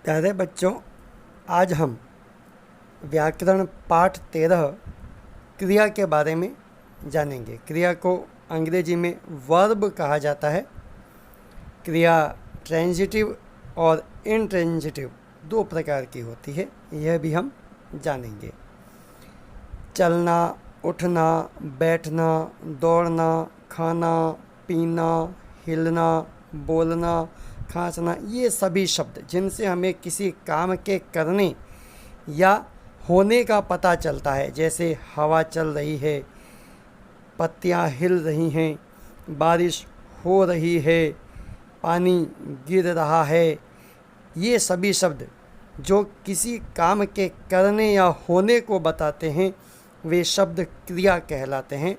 प्यारे बच्चों, आज हम व्याकरण पाठ 13 क्रिया के बारे में जानेंगे। क्रिया को अंग्रेजी में वर्ब कहा जाता है। क्रिया ट्रांजिटिव और इंट्रांजिटिव दो प्रकार की होती है, यह भी हम जानेंगे। चलना, उठना, बैठना, दौड़ना, खाना, पीना, हिलना, बोलना, खांसना, ये सभी शब्द जिनसे हमें किसी काम के करने या होने का पता चलता है, जैसे हवा चल रही है, पत्तियां हिल रही हैं, बारिश हो रही है, पानी गिर रहा है, ये सभी शब्द जो किसी काम के करने या होने को बताते हैं, वे शब्द क्रिया कहलाते हैं।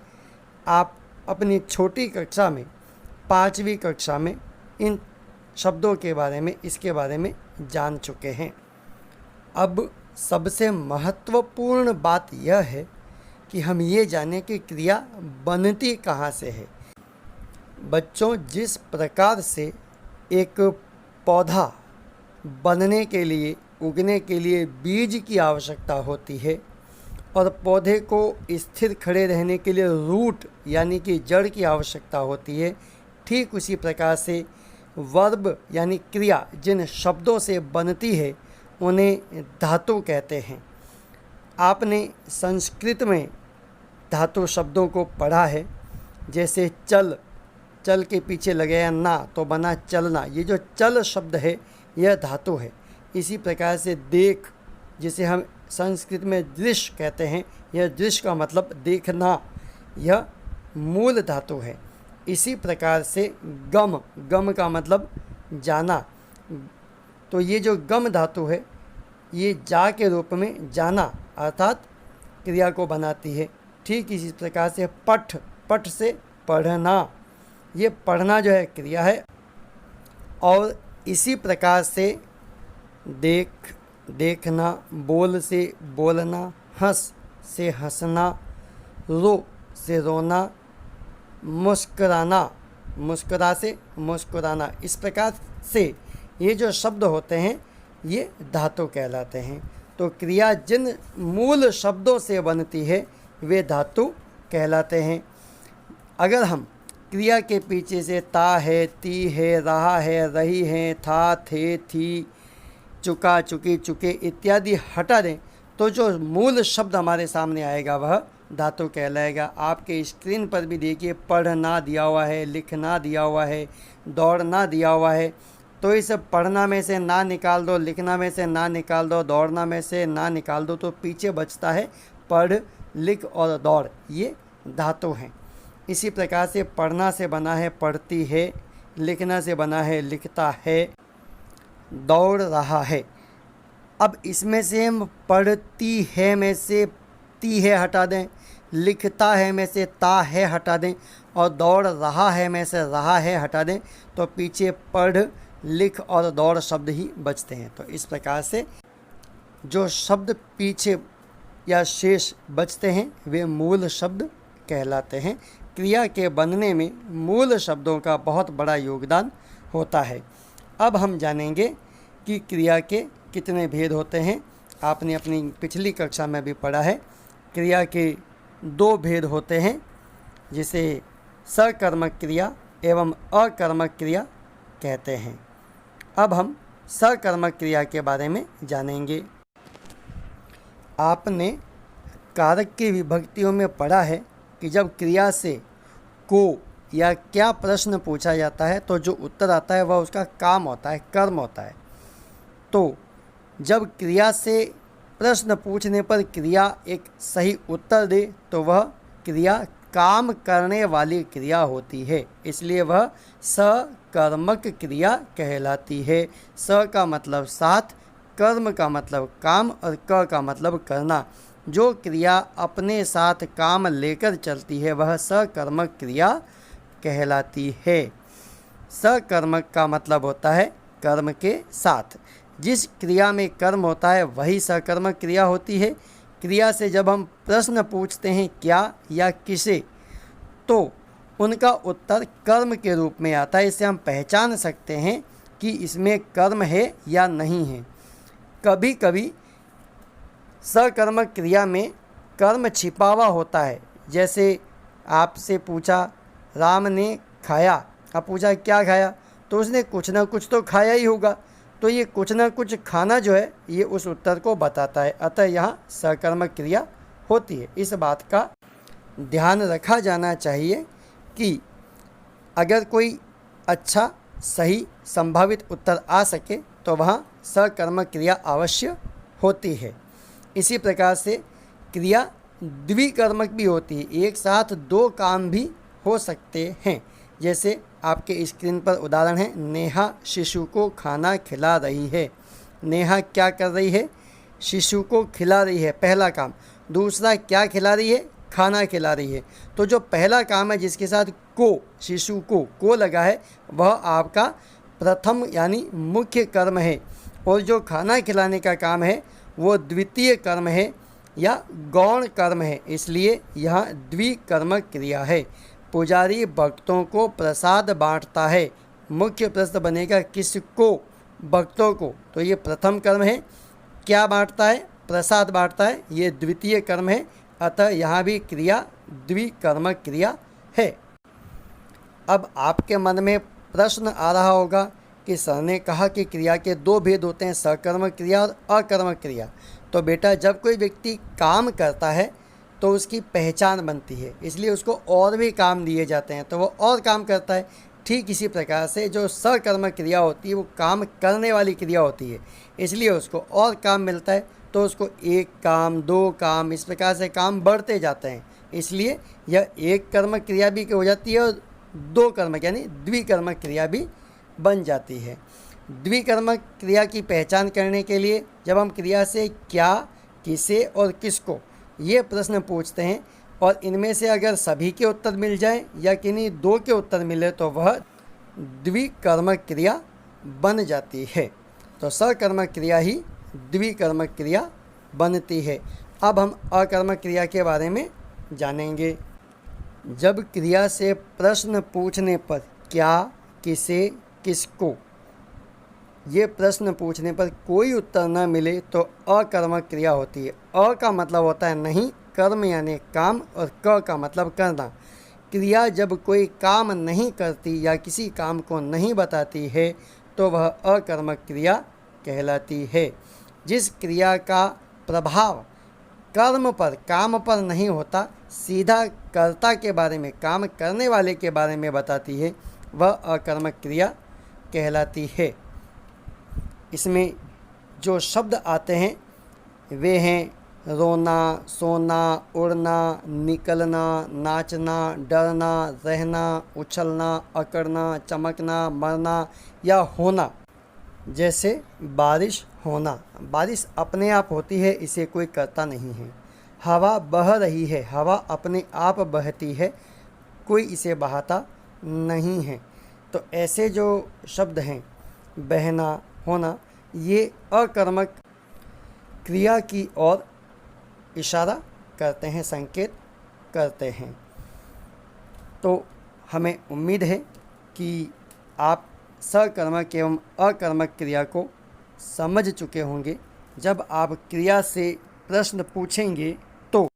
आप अपनी छोटी कक्षा में 5वीं कक्षा में इन शब्दों के बारे में, इसके बारे में जान चुके हैं। अब सबसे महत्वपूर्ण बात यह है कि हम ये जानें कि क्रिया बनती कहाँ से है। बच्चों, जिस प्रकार से एक पौधा बनने के लिए, उगने के लिए बीज की आवश्यकता होती है और पौधे को स्थिर खड़े रहने के लिए रूट यानी कि जड़ की आवश्यकता होती है, ठीक उसी प्रकार से वर्ब यानी क्रिया जिन शब्दों से बनती है उन्हें धातु कहते हैं। आपने संस्कृत में धातु शब्दों को पढ़ा है, जैसे चल, चल के पीछे लगाया ना तो बना चलना, ये जो चल शब्द है यह धातु है। इसी प्रकार से देख, जिसे हम संस्कृत में दृश्य कहते हैं, यह दृश्य का मतलब देखना, यह मूल धातु है। इसी प्रकार से गम, गम का मतलब जाना, तो ये जो गम धातु है ये जा के रूप में जाना अर्थात क्रिया को बनाती है। ठीक इसी प्रकार से पठ, पठ से पढ़ना, ये पढ़ना जो है क्रिया है। और इसी प्रकार से देख, देखना, बोल से बोलना, हंस से हंसना, रो से रोना, मुस्कुराना, मुस्कुरा से मुस्कुराना, इस प्रकार से ये जो शब्द होते हैं ये धातु कहलाते हैं। तो क्रिया जिन मूल शब्दों से बनती है वे धातु कहलाते हैं। अगर हम क्रिया के पीछे से ता है, ती है, रहा है, रही है, था, थे, थी, चुका, चुकी, चुके इत्यादि हटा दें तो जो मूल शब्द हमारे सामने आएगा वह धातु कहलाएगा। आपके स्क्रीन पर भी देखिए पढ़ना दिया हुआ है, लिखना दिया हुआ है, दौड़ना दिया हुआ है। तो इस पढ़ना में से ना निकाल दो, लिखना में से ना निकाल दो, दौड़ना में से ना निकाल दो, तो पीछे बचता है पढ़, लिख और दौड़, ये धातु हैं। इसी प्रकार से पढ़ना से बना है पढ़ती है, लिखना से बना है लिखता है, दौड़ रहा है। अब इसमें से हम पढ़ती है में से ती है हटा दें, लिखता है में से ता है हटा दें और दौड़ रहा है में से रहा है हटा दें, तो पीछे पढ़, लिख और दौड़ शब्द ही बचते हैं। तो इस प्रकार से जो शब्द पीछे या शेष बचते हैं वे मूल शब्द कहलाते हैं। क्रिया के बनने में मूल शब्दों का बहुत बड़ा योगदान होता है। अब हम जानेंगे कि क्रिया के कितने भेद होते हैं। आपने अपनी पिछली कक्षा में भी पढ़ा है, क्रिया के 2 भेद होते हैं, जिसे सकर्मक क्रिया एवं अकर्मक क्रिया कहते हैं। अब हम सकर्मक क्रिया के बारे में जानेंगे। आपने कारक की विभक्तियों में पढ़ा है कि जब क्रिया से को या क्या प्रश्न पूछा जाता है तो जो उत्तर आता है वह उसका काम होता है, कर्म होता है। तो जब क्रिया से प्रश्न पूछने पर क्रिया एक सही उत्तर दे तो वह क्रिया काम करने वाली क्रिया होती है, इसलिए वह सकर्मक क्रिया कहलाती है। स का मतलब साथ, कर्म का मतलब काम और क का मतलब करना। जो क्रिया अपने साथ काम लेकर चलती है वह सकर्मक क्रिया कहलाती है। सकर्मक का मतलब होता है कर्म के साथ। जिस क्रिया में कर्म होता है वही सकर्मक क्रिया होती है। क्रिया से जब हम प्रश्न पूछते हैं क्या या किसे, तो उनका उत्तर कर्म के रूप में आता है। इससे हम पहचान सकते हैं कि इसमें कर्म है या नहीं है। कभी कभी सकर्मक क्रिया में कर्म छिपा हुआ होता है। जैसे आपसे पूछा राम ने खाया, अब पूछा क्या खाया, तो उसने कुछ ना कुछ तो खाया ही होगा। तो ये कुछ ना कुछ खाना जो है ये उस उत्तर को बताता है, अतः यहाँ सकर्मक क्रिया होती है। इस बात का ध्यान रखा जाना चाहिए कि अगर कोई अच्छा सही संभावित उत्तर आ सके तो वहाँ सकर्मक क्रिया अवश्य होती है। इसी प्रकार से क्रिया द्विकर्मक भी होती है, एक साथ दो काम भी हो सकते हैं। जैसे आपके स्क्रीन पर उदाहरण है, नेहा शिशु को खाना खिला रही है। नेहा क्या कर रही है, शिशु को खिला रही है, पहला काम। दूसरा क्या खिला रही है, खाना खिला रही है। तो जो पहला काम है जिसके साथ को, शिशु को लगा है, वह आपका प्रथम यानी मुख्य कर्म है, और जो खाना खिलाने का काम है वो द्वितीय कर्म है या गौण कर्म है, इसलिए यह द्विकर्मक क्रिया है। पुजारी भक्तों को प्रसाद बांटता है, मुख्य प्रश्न बनेगा किसको, भक्तों को, तो ये प्रथम कर्म है। क्या बांटता है, प्रसाद बांटता है, ये द्वितीय कर्म है, अतः यहाँ भी क्रिया द्विकर्मक क्रिया है। अब आपके मन में प्रश्न आ रहा होगा कि सर ने कहा कि क्रिया के दो भेद होते हैं, सकर्मक क्रिया और अकर्मक क्रिया। तो बेटा जब कोई व्यक्ति काम करता है तो उसकी पहचान बनती है, इसलिए उसको और भी काम दिए जाते हैं तो वो और काम करता है। ठीक इसी प्रकार से जो सकर्मक क्रिया होती है वो काम करने वाली क्रिया होती है, इसलिए उसको और काम मिलता है, तो उसको एक काम, दो काम, इस प्रकार से काम बढ़ते जाते हैं। इसलिए यह एक कर्मक क्रिया भी हो जाती है और दो कर्मक यानी द्विकर्मक क्रिया भी बन जाती है। द्विकर्मक क्रिया की पहचान करने के लिए जब हम क्रिया से क्या, किसे और किसको ये प्रश्न पूछते हैं और इनमें से अगर सभी के उत्तर मिल जाए या किन्हीं दो के उत्तर मिले तो वह द्विकर्मक क्रिया बन जाती है। तो सकर्मक क्रिया ही द्विकर्मक क्रिया बनती है। अब हम अकर्मक क्रिया के बारे में जानेंगे। जब क्रिया से प्रश्न पूछने पर क्या, किसे, किसको ये प्रश्न पूछने पर कोई उत्तर न मिले तो अकर्मक क्रिया होती है। अ का मतलब होता है नहीं, कर्म यानी काम, और क का मतलब करना। क्रिया जब कोई काम नहीं करती या किसी काम को नहीं बताती है तो वह अकर्मक क्रिया कहलाती है। जिस क्रिया का प्रभाव कर्म पर, काम पर नहीं होता, सीधा कर्ता के बारे में, काम करने वाले के बारे में बताती है, वह अकर्मक क्रिया कहलाती है। इसमें जो शब्द आते हैं वे हैं रोना, सोना, उड़ना, निकलना, नाचना, डरना, रहना, उछलना, अकड़ना, चमकना, मरना या होना। जैसे बारिश होना, बारिश अपने आप होती है, इसे कोई करता नहीं है। हवा बह रही है, हवा अपने आप बहती है, कोई इसे बहाता नहीं है। तो ऐसे जो शब्द हैं बहना, होना, ये अकर्मक क्रिया की ओर इशारा करते हैं, संकेत करते हैं। तो हमें उम्मीद है कि आप सकर्मक एवं अकर्मक क्रिया को समझ चुके होंगे। जब आप क्रिया से प्रश्न पूछेंगे तो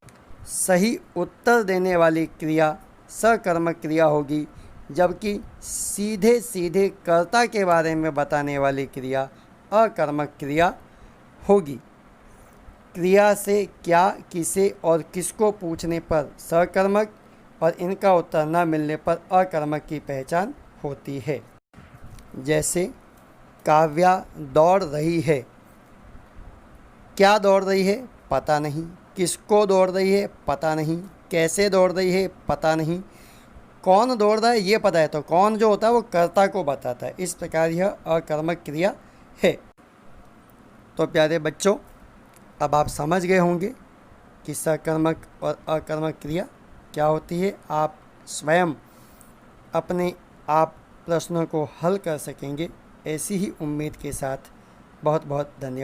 सही उत्तर देने वाली क्रिया सकर्मक क्रिया होगी, जबकि सीधे सीधे कर्ता के बारे में बताने वाली क्रिया अकर्मक क्रिया होगी। क्रिया से क्या, किसे और किसको पूछने पर सकर्मक और इनका उत्तर न मिलने पर अकर्मक की पहचान होती है। जैसे काव्या दौड़ रही है, क्या दौड़ रही है, पता नहीं। किसको दौड़ रही है, पता नहीं। कैसे दौड़ रही है, पता नहीं। कौन दौड़ रहा है ये पता है, तो कौन जो होता है वो कर्ता को बताता है। इस प्रकार यह अकर्मक क्रिया है। तो प्यारे बच्चों, अब आप समझ गए होंगे कि सकर्मक और अकर्मक क्रिया क्या होती है। आप स्वयं अपने आप प्रश्नों को हल कर सकेंगे, ऐसी ही उम्मीद के साथ बहुत बहुत धन्यवाद।